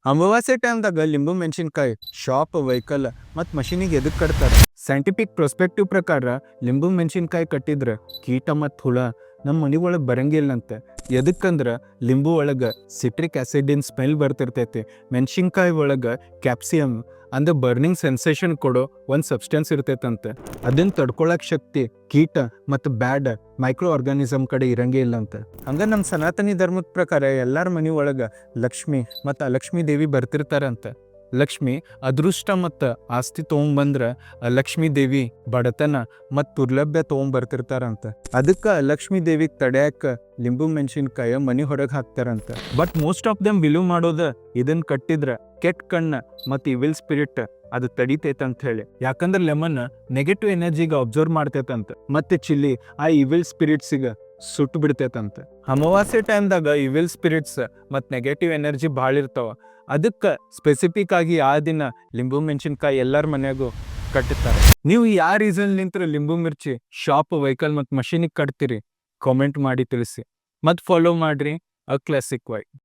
ಅಮಾವಾಸ್ಯೆ ಟೈಮ್ದಾಗ ಲಿಂಬು ಮೆಣಸಿನ್ಕಾಯಿ ಶಾಪ್ ವೆಹಿಕಲ್ ಮತ್ತು ಮಷೀನಿಗೆ ಎದಕ್ಕೆ ಕಟ್ತಾರೆ? ಸೈಂಟಿಫಿಕ್ ಪ್ರೊಸ್ಪೆಕ್ಟಿವ್ ಪ್ರಕಾರ ಲಿಂಬು ಮೆಣಸಿನ್ಕಾಯಿ ಕಟ್ಟಿದ್ರೆ ಕೀಟ ಮತ್ತು ಹುಳ ನಮ್ಮ ಮನೆ ಒಳಗೆ ಬರಂಗಿಲ್ಲಂತೆ. ಎದಕ್ಕಂದ್ರೆ ಲಿಂಬು ಒಳಗೆ ಸಿಟ್ರಿಕ್ ಆ್ಯಸಿಡಿನ ಸ್ಮೆಲ್ ಬರ್ತಿರ್ತೈತಿ. ಮೆಣಸಿನ್ಕಾಯಿ ಒಳಗೆ ಕ್ಯಾಪ್ಸಿಯಮ್ ಅಂದ್ರೆ ಬರ್ನಿಂಗ್ ಸೆನ್ಸೇಷನ್ ಕೊಡೋ ಒಂದು ಸಬ್ಸ್ಟೆನ್ಸ್ ಇರ್ತೈತಂತೆ. ಅದನ್ನು ತಡ್ಕೊಳಕ್ ಶಕ್ತಿ ಕೀಟ ಮತ್ತು ಬ್ಯಾಡ್ ಮೈಕ್ರೋ ಆರ್ಗಾನಿಸಮ್ ಕಡೆ ಇರಂಗೇ ಇಲ್ಲಂತೆ. ಹಂಗೆ ನಮ್ಮ ಸನಾತನಿ ಧರ್ಮದ ಪ್ರಕಾರ ಎಲ್ಲರ ಮನೆ ಒಳಗೆ ಲಕ್ಷ್ಮಿ ಮತ್ತು ಅಲಕ್ಷ್ಮೀ ದೇವಿ ಬರ್ತಿರ್ತಾರಂತೆ. ಲಕ್ಷ್ಮಿ ಅದೃಷ್ಟ ಮತ್ತು ಆಸ್ತಿ ತೊಗೊಂಬಂದ್ರೆ ಲಕ್ಷ್ಮೀ ದೇವಿ ಬಡತನ ಮತ್ತು ದುರ್ಲಭ್ಯ ತೊಗೊಂಬರ್ತಿರ್ತಾರಂತೆ. ಅದಕ್ಕೆ ಲಕ್ಷ್ಮೀ ದೇವಿಗೆ ತಡೆಯಕ್ಕೆ ಲಿಂಬು ಮೆಣಸಿನ್ಕಾಯಿ ಮನೆ ಹೊರಗೆ ಹಾಕ್ತಾರಂತೆ. But most of them believe ಮಾಡೋದು ಇದನ್ನು ಕಟ್ಟಿದ್ರೆ ಕೆಟ್ಟ ಕಣ್ಣು ಮತ್ತು ಇವಿಲ್ ಸ್ಪಿರಿಟ್ ಅದು ತಡಿತೈತಂತ ಹೇಳಿ. ಯಾಕಂದ್ರೆ ಲೆಮನ್ ನೆಗೆಟಿವ್ ಎನರ್ಜಿಗೆ ಅಬ್ಸರ್ವ್ ಮಾಡ್ತೈತಂತೆ ಮತ್ತು ಚಿಲ್ಲಿ ಆ ಇವಿಲ್ ಸ್ಪಿರಿಟ್ಸಿಗೆ ಸುಟ್ಟು ಬಿಡ್ತೈತಂತೆ. ಅಮಾವಾಸ್ಯೆ ಟೈಮ್ದಾಗ ಇವಿಲ್ ಸ್ಪಿರಿಟ್ಸ್ ಮತ್ತು ನೆಗೆಟಿವ್ ಎನರ್ಜಿ ಭಾಳ ಇರ್ತಾವ. ಅದಕ್ಕೆ ಸ್ಪೆಸಿಫಿಕ್ ಆಗಿ ಆ ದಿನ ಲಿಂಬು ಮೆಣಸಿನ್ಕಾಯಿ ಎಲ್ಲರ ಮನೆಯಾಗೂ ಕಟ್ಟುತ್ತಾರೆ. ನೀವು ಯಾವ ರೀಸನ್ಲಿಂತ್ರ ಲಿಂಬು ಮಿರ್ಚಿ ಶಾಪ್ ವೆಹಿಕಲ್ ಮತ್ತು ಮಷೀನಿಗೆ ಕಟ್ತೀರಿ ಕಾಮೆಂಟ್ ಮಾಡಿ ತಿಳಿಸಿ. ಮತ್ತು ಫಾಲೋ ಮಾಡಿರಿ ಅ ಕ್ಲಾಸಿಕ್ ವೈ.